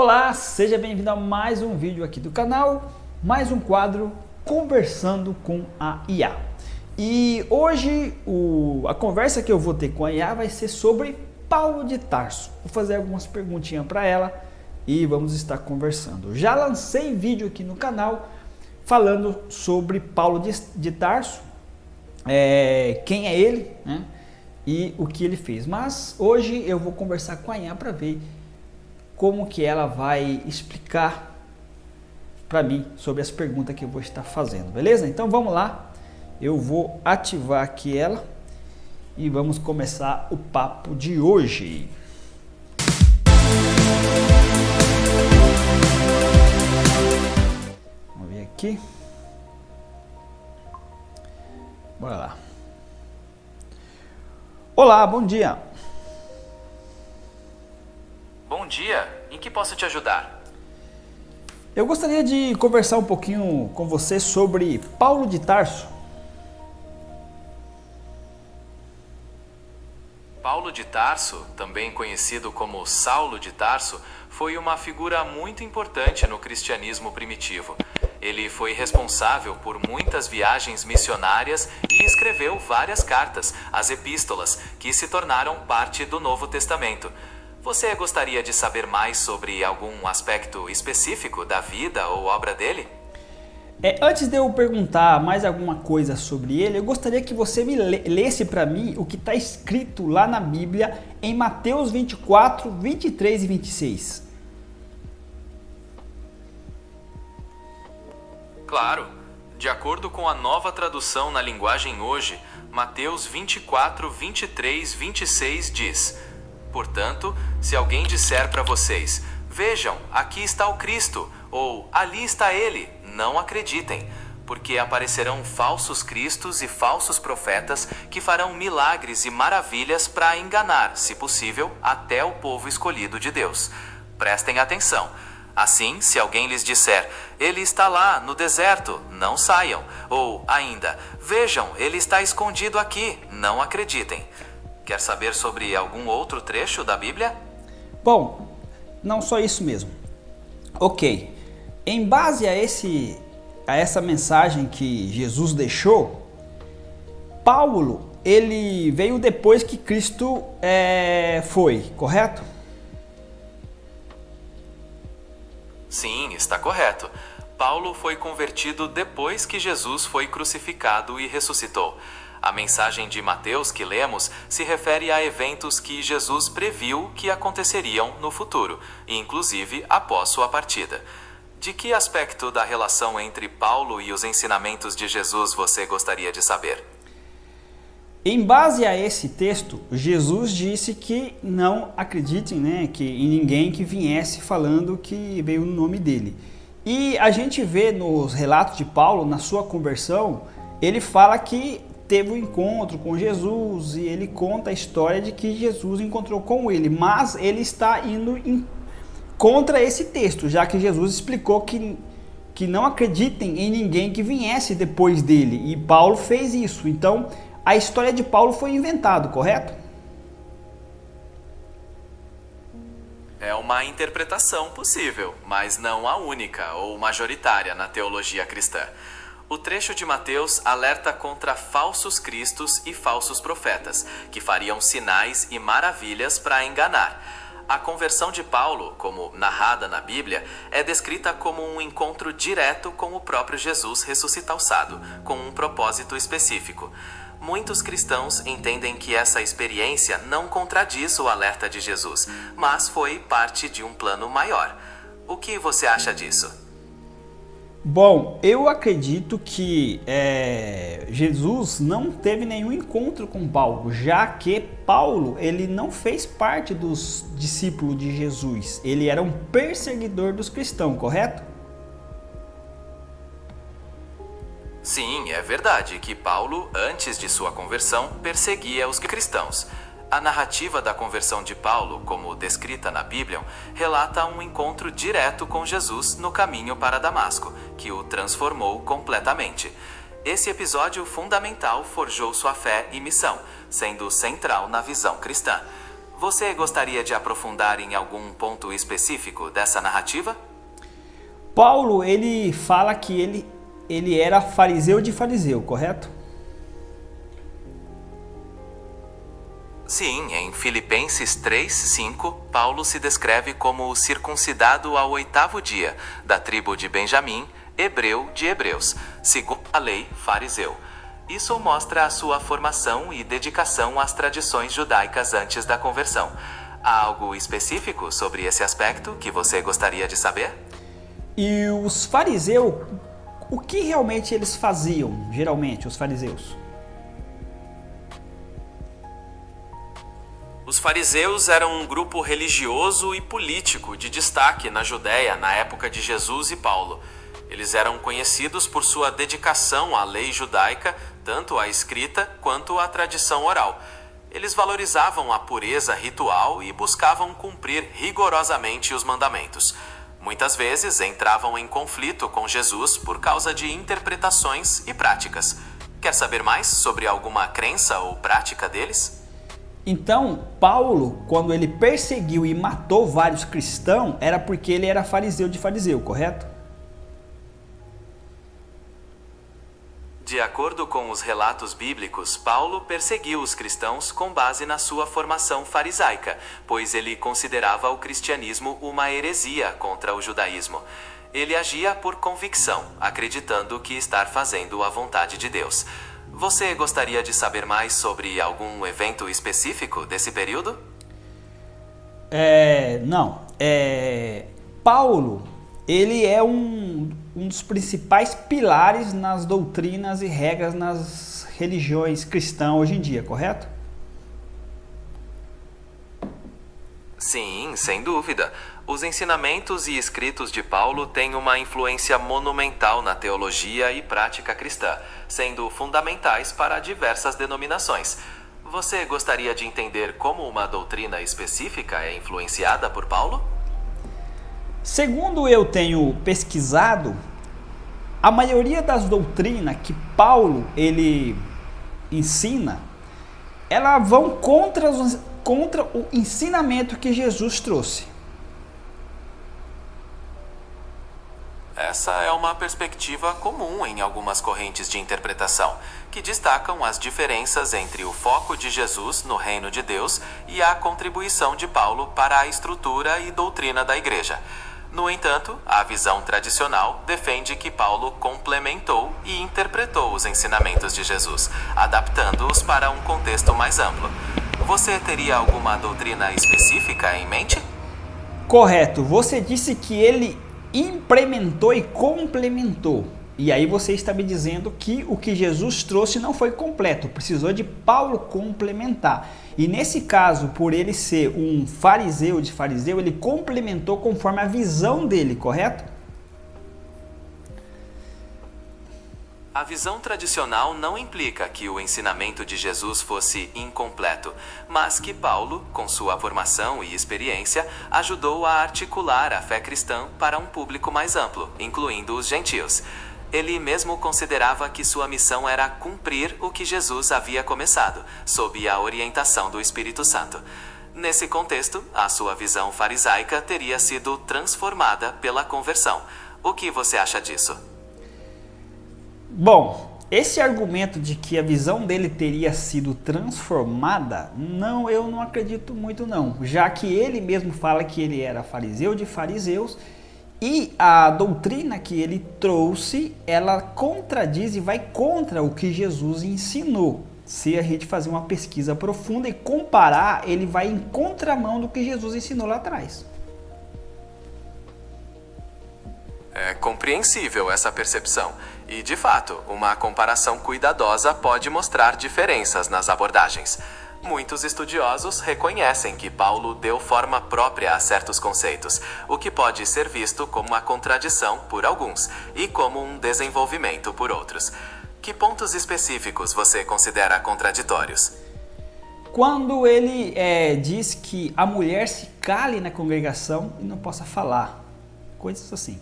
Olá, seja bem-vindo a mais um vídeo aqui do canal, mais um quadro Conversando com a IA. E hoje a conversa que eu vou ter com a IA vai ser sobre Paulo de Tarso. Vou fazer algumas perguntinhas para ela e vamos estar conversando. Já lancei vídeo aqui no canal falando sobre Paulo de Tarso, quem é ele, né? E o que ele fez. Mas hoje eu vou conversar com a IA para ver como que ela vai explicar para mim sobre as perguntas que eu vou estar fazendo, beleza? Então vamos lá, eu vou ativar aqui ela e vamos começar o papo de hoje. Vamos ver aqui. Bora lá. Olá, bom dia. Bom dia, em que posso te ajudar? Eu gostaria de conversar um pouquinho com você sobre Paulo de Tarso. Paulo de Tarso, também conhecido como Saulo de Tarso, foi uma figura muito importante no cristianismo primitivo. Ele foi responsável por muitas viagens missionárias e escreveu várias cartas, as epístolas, que se tornaram parte do Novo Testamento. Você gostaria de saber mais sobre algum aspecto específico da vida ou obra dele? Antes de eu perguntar mais alguma coisa sobre ele, eu gostaria que você me lesse para mim o que está escrito lá na Bíblia em Mateus 24, 23 e 26. Claro. De acordo com a nova tradução na linguagem hoje, Mateus 24, 23, 26 diz: Portanto, se alguém disser para vocês, vejam, aqui está o Cristo, ou ali está ele, não acreditem, porque aparecerão falsos cristos e falsos profetas que farão milagres e maravilhas para enganar, se possível, até o povo escolhido de Deus. Prestem atenção. Assim, se alguém lhes disser, ele está lá no deserto, não saiam, ou ainda, vejam, ele está escondido aqui, não acreditem. Quer saber sobre algum outro trecho da Bíblia? Bom, não só isso mesmo. Ok, em base a essa mensagem que Jesus deixou, Paulo, ele veio depois que Cristo foi, correto? Sim, está correto. Paulo foi convertido depois que Jesus foi crucificado e ressuscitou. A mensagem de Mateus que lemos se refere a eventos que Jesus previu que aconteceriam no futuro, inclusive após sua partida. De que aspecto da relação entre Paulo e os ensinamentos de Jesus você gostaria de saber? Em base a esse texto, Jesus disse que não acreditem, em ninguém que viesse falando que veio no nome dele. E a gente vê nos relatos de Paulo, na sua conversão, ele fala que teve um encontro com Jesus e ele conta a história de que Jesus encontrou com ele, mas ele está indo contra esse texto, já que Jesus explicou que não acreditem em ninguém que viesse depois dele, e Paulo fez isso. Então a história de Paulo foi inventada, correto? É uma interpretação possível, mas não a única ou majoritária na teologia cristã. O trecho de Mateus alerta contra falsos cristos e falsos profetas, que fariam sinais e maravilhas para enganar. A conversão de Paulo, como narrada na Bíblia, é descrita como um encontro direto com o próprio Jesus ressuscitado, com um propósito específico. Muitos cristãos entendem que essa experiência não contradiz o alerta de Jesus, mas foi parte de um plano maior. O que você acha disso? Bom, eu acredito que Jesus não teve nenhum encontro com Paulo, já que Paulo ele não fez parte dos discípulos de Jesus, ele era um perseguidor dos cristãos, correto? Sim, é verdade que Paulo, antes de sua conversão, perseguia os cristãos. A narrativa da conversão de Paulo, como descrita na Bíblia, relata um encontro direto com Jesus no caminho para Damasco, que o transformou completamente. Esse episódio fundamental forjou sua fé e missão, sendo central na visão cristã. Você gostaria de aprofundar em algum ponto específico dessa narrativa? Paulo, ele fala que ele era fariseu de fariseu, correto? Sim, em Filipenses 3:5, Paulo se descreve como o circuncidado ao 8º dia, da tribo de Benjamim, hebreu de hebreus, segundo a lei, fariseu. Isso mostra a sua formação e dedicação às tradições judaicas antes da conversão. Há algo específico sobre esse aspecto que você gostaria de saber? E os fariseus, o que realmente eles faziam, geralmente, os fariseus? Os fariseus eram um grupo religioso e político de destaque na Judéia na época de Jesus e Paulo. Eles eram conhecidos por sua dedicação à lei judaica, tanto à escrita quanto à tradição oral. Eles valorizavam a pureza ritual e buscavam cumprir rigorosamente os mandamentos. Muitas vezes entravam em conflito com Jesus por causa de interpretações e práticas. Quer saber mais sobre alguma crença ou prática deles? Então, Paulo, quando ele perseguiu e matou vários cristãos, era porque ele era fariseu de fariseu, correto? De acordo com os relatos bíblicos, Paulo perseguiu os cristãos com base na sua formação farisaica, pois ele considerava o cristianismo uma heresia contra o judaísmo. Ele agia por convicção, acreditando que estar fazendo a vontade de Deus. Você gostaria de saber mais sobre algum evento específico desse período? Não. Paulo, ele é um dos principais pilares nas doutrinas e regras nas religiões cristãs hoje em dia, correto? Sim, sem dúvida. Os ensinamentos e escritos de Paulo têm uma influência monumental na teologia e prática cristã, sendo fundamentais para diversas denominações. Você gostaria de entender como uma doutrina específica é influenciada por Paulo? Segundo eu tenho pesquisado, a maioria das doutrinas que Paulo ele ensina, elas vão contra o ensinamento que Jesus trouxe. Essa é uma perspectiva comum em algumas correntes de interpretação, que destacam as diferenças entre o foco de Jesus no reino de Deus e a contribuição de Paulo para a estrutura e doutrina da igreja. No entanto, a visão tradicional defende que Paulo complementou e interpretou os ensinamentos de Jesus, adaptando-os para um contexto mais amplo. Você teria alguma doutrina específica em mente? Correto. Você disse que ele implementou e complementou. E aí você está me dizendo que o que Jesus trouxe não foi completo, precisou de Paulo complementar. E nesse caso, por ele ser um fariseu de fariseu, ele complementou conforme a visão dele, correto? A visão tradicional não implica que o ensinamento de Jesus fosse incompleto, mas que Paulo, com sua formação e experiência, ajudou a articular a fé cristã para um público mais amplo, incluindo os gentios. Ele mesmo considerava que sua missão era cumprir o que Jesus havia começado, sob a orientação do Espírito Santo. Nesse contexto, a sua visão farisaica teria sido transformada pela conversão. O que você acha disso? Bom, esse argumento de que a visão dele teria sido transformada, eu não acredito muito não, já que ele mesmo fala que ele era fariseu de fariseus e a doutrina que ele trouxe, ela contradiz e vai contra o que Jesus ensinou. Se a gente fazer uma pesquisa profunda e comparar, ele vai em contramão do que Jesus ensinou lá atrás. É compreensível essa percepção. E, de fato, uma comparação cuidadosa pode mostrar diferenças nas abordagens. Muitos estudiosos reconhecem que Paulo deu forma própria a certos conceitos, o que pode ser visto como uma contradição por alguns e como um desenvolvimento por outros. Que pontos específicos você considera contraditórios? Quando ele diz que a mulher se cale na congregação e não possa falar, coisas assim.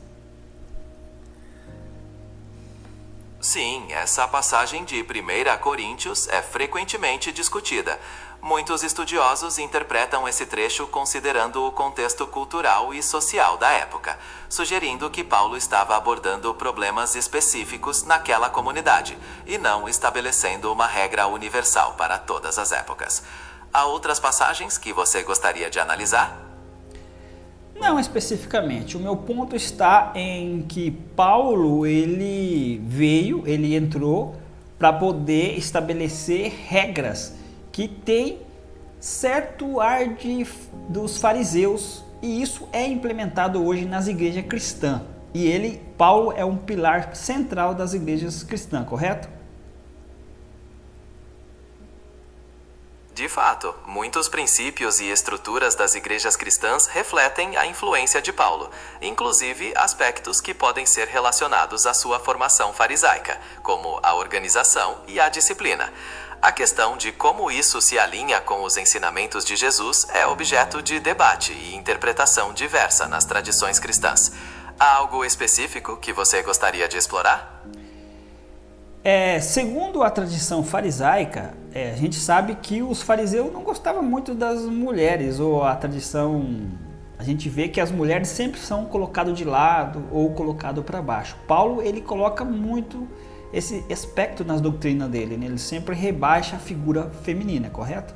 Sim, essa passagem de 1 Coríntios é frequentemente discutida. Muitos estudiosos interpretam esse trecho considerando o contexto cultural e social da época, sugerindo que Paulo estava abordando problemas específicos naquela comunidade e não estabelecendo uma regra universal para todas as épocas. Há outras passagens que você gostaria de analisar? Não especificamente. O meu ponto está em que Paulo, ele entrou para poder estabelecer regras que tem certo ar dos fariseus, e isso é implementado hoje nas igrejas cristãs. E Paulo, é um pilar central das igrejas cristãs, correto? De fato, muitos princípios e estruturas das igrejas cristãs refletem a influência de Paulo, inclusive aspectos que podem ser relacionados à sua formação farisaica, como a organização e a disciplina. A questão de como isso se alinha com os ensinamentos de Jesus é objeto de debate e interpretação diversa nas tradições cristãs. Há algo específico que você gostaria de explorar? Segundo a tradição farisaica, a gente sabe que os fariseus não gostavam muito das mulheres, ou a gente vê que as mulheres sempre são colocadas de lado ou colocadas para baixo. Paulo, ele coloca muito esse aspecto nas doutrinas dele, né? Ele sempre rebaixa a figura feminina, correto?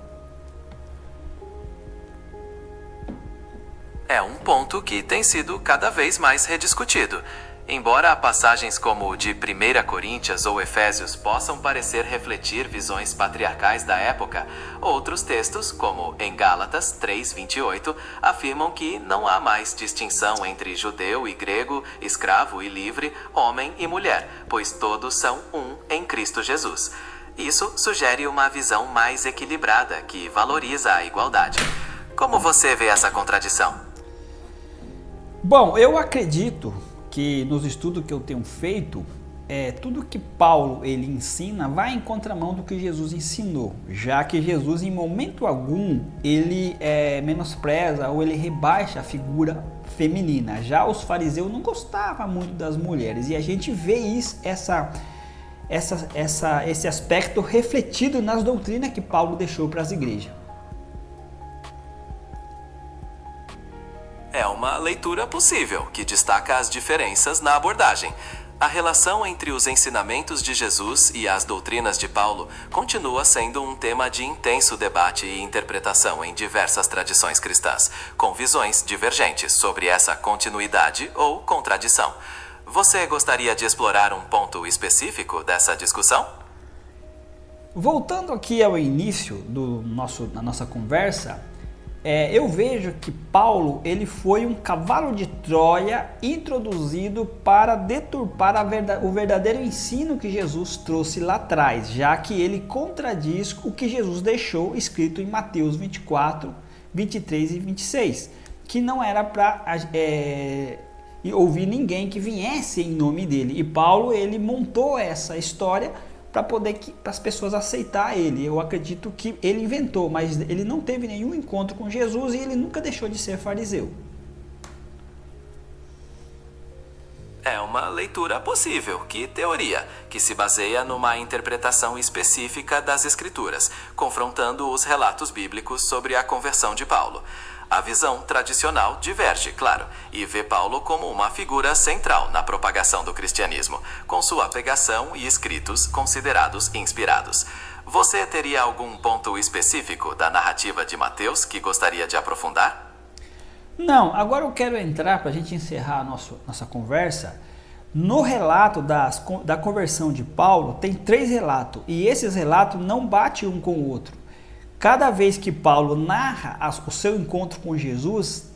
É um ponto que tem sido cada vez mais rediscutido. Embora passagens como de 1 Coríntios ou Efésios possam parecer refletir visões patriarcais da época, outros textos, como em Gálatas 3:28, afirmam que não há mais distinção entre judeu e grego, escravo e livre, homem e mulher, pois todos são um em Cristo Jesus. Isso sugere uma visão mais equilibrada que valoriza a igualdade. Como você vê essa contradição? Bom, eu acredito que nos estudos que eu tenho feito, tudo que Paulo ele ensina vai em contramão do que Jesus ensinou, já que Jesus em momento algum ele menospreza ou ele rebaixa a figura feminina. Já os fariseus não gostavam muito das mulheres, e a gente vê esse aspecto refletido nas doutrinas que Paulo deixou para as igrejas. É uma leitura possível, que destaca as diferenças na abordagem. A relação entre os ensinamentos de Jesus e as doutrinas de Paulo continua sendo um tema de intenso debate e interpretação em diversas tradições cristãs, com visões divergentes sobre essa continuidade ou contradição. Você gostaria de explorar um ponto específico dessa discussão? Voltando aqui ao início da nossa conversa, eu vejo que Paulo ele foi um cavalo de Troia introduzido para deturpar o verdadeiro ensino que Jesus trouxe lá atrás, já que ele contradiz o que Jesus deixou escrito em Mateus 24, 23 e 26, que não era para ouvir ninguém que viesse em nome dele. E Paulo ele montou essa história para as pessoas aceitar ele. Eu acredito que ele inventou, mas ele não teve nenhum encontro com Jesus e ele nunca deixou de ser fariseu. É uma leitura possível, que teoria, que se baseia numa interpretação específica das Escrituras, confrontando os relatos bíblicos sobre a conversão de Paulo. A visão tradicional diverge, claro, e vê Paulo como uma figura central na propagação do cristianismo, com sua pregação e escritos considerados inspirados. Você teria algum ponto específico da narrativa de Mateus que gostaria de aprofundar? Não, agora eu quero entrar, para a gente encerrar a nossa conversa, no relato da conversão de Paulo. Tem 3 relatos, e esses relatos não batem um com o outro. Cada vez que Paulo narra o seu encontro com Jesus,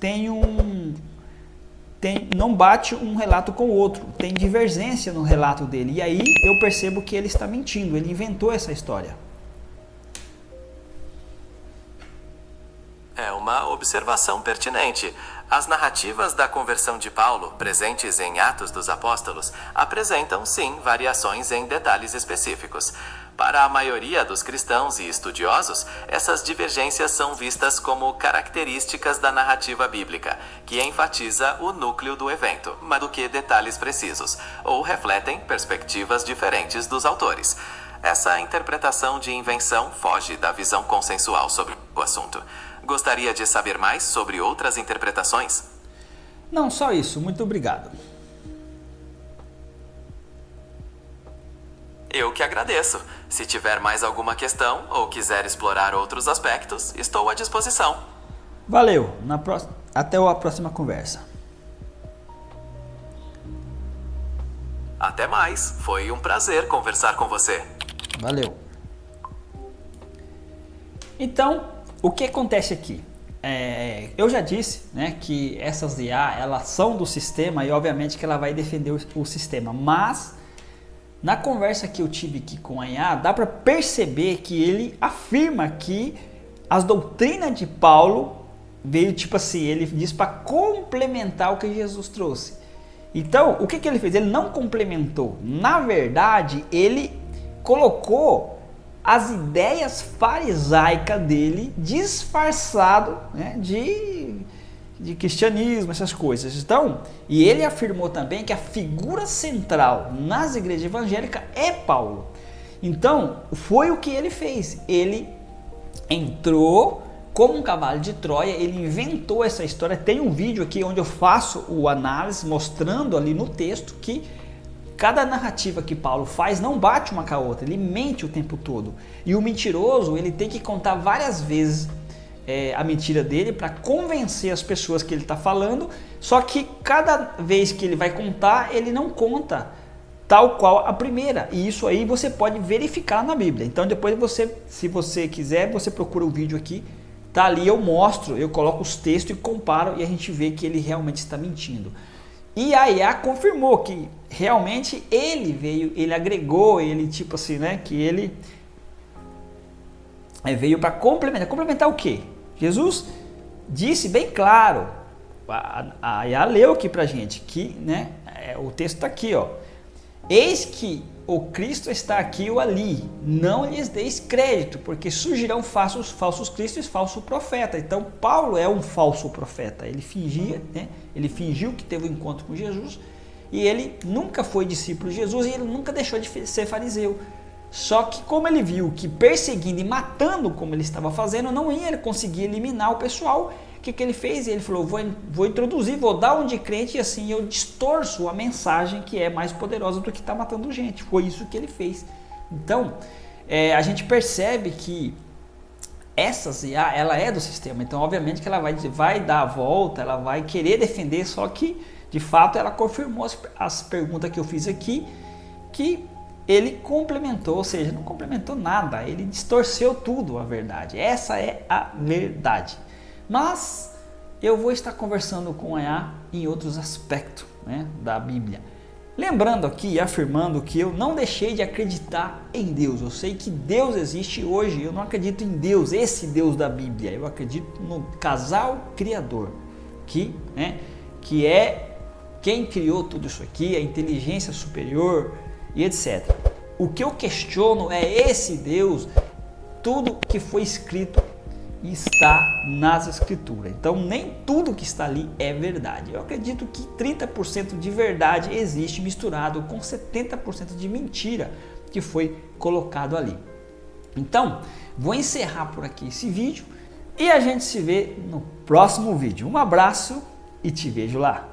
não bate um relato com o outro, tem divergência no relato dele. E aí eu percebo que ele está mentindo, ele inventou essa história. É uma observação pertinente. As narrativas da conversão de Paulo, presentes em Atos dos Apóstolos, apresentam, sim, variações em detalhes específicos. Para a maioria dos cristãos e estudiosos, essas divergências são vistas como características da narrativa bíblica, que enfatiza o núcleo do evento, mais do que detalhes precisos, ou refletem perspectivas diferentes dos autores. Essa interpretação de invenção foge da visão consensual sobre o assunto. Gostaria de saber mais sobre outras interpretações? Não, só isso. Muito obrigado. Eu que agradeço. Se tiver mais alguma questão ou quiser explorar outros aspectos, estou à disposição. Valeu. Até a próxima conversa. Até mais. Foi um prazer conversar com você. Valeu. Então, o que acontece aqui? Eu já disse, né, que essas IA, elas são do sistema e obviamente que ela vai defender o sistema, mas na conversa que eu tive aqui com a IA, dá para perceber que ele afirma que as doutrinas de Paulo veio tipo assim, ele diz para complementar o que Jesus trouxe. Então, o que ele fez? Ele não complementou. Na verdade, ele colocou as ideias farisaicas dele disfarçado, né, de cristianismo, essas coisas. Então, e ele afirmou também que a figura central nas igrejas evangélicas é Paulo. Então, foi o que ele fez. Ele entrou como um cavalo de Troia, ele inventou essa história. Tem um vídeo aqui onde eu faço o análise, mostrando ali no texto que cada narrativa que Paulo faz não bate uma com a outra, ele mente o tempo todo. E o mentiroso, ele tem que contar várias vezes a mentira dele para convencer as pessoas que ele está falando, só que cada vez que ele vai contar, ele não conta tal qual a primeira. E isso aí você pode verificar na Bíblia. Então depois você, se você quiser, você procura o vídeo aqui, tá ali, eu mostro, eu coloco os textos e comparo e a gente vê que ele realmente está mentindo. E a IA confirmou que realmente ele veio, ele agregou, ele tipo assim, né, que ele veio para complementar. Complementar o quê? Jesus disse bem claro, a IA leu aqui pra gente, que, né, o texto está aqui, ó. Eis que o Cristo está aqui ou ali, não lhes deis crédito, porque surgirão falsos cristos e falsos profetas. Então Paulo é um falso profeta, ele fingia, né? Ele fingiu que teve um encontro com Jesus e ele nunca foi discípulo de Jesus e ele nunca deixou de ser fariseu. Só que como ele viu que perseguindo e matando como ele estava fazendo, não ia conseguir eliminar o pessoal, o que ele fez? Ele falou, vou introduzir, vou dar um de crente e assim eu distorço a mensagem que é mais poderosa do que está matando gente. Foi isso que ele fez. Então, a gente percebe que essa IA, ela é do sistema. Então, obviamente que ela vai dar a volta, ela vai querer defender, só que, de fato, ela confirmou as perguntas que eu fiz aqui, que ele complementou, ou seja, não complementou nada, ele distorceu tudo a verdade. Essa é a verdade. Mas eu vou estar conversando com a IA em outros aspectos, né, da Bíblia. Lembrando aqui, afirmando que eu não deixei de acreditar em Deus. Eu sei que Deus existe hoje, eu não acredito em Deus, esse Deus da Bíblia. Eu acredito no casal criador, que é quem criou tudo isso aqui, a inteligência superior e etc. O que eu questiono é esse Deus, tudo que foi escrito está nas escrituras. Então nem tudo que está ali é verdade. Eu acredito que 30% de verdade existe misturado com 70% de mentira que foi colocado ali. Então, vou encerrar por aqui esse vídeo e a gente se vê no próximo vídeo. Um abraço e te vejo lá.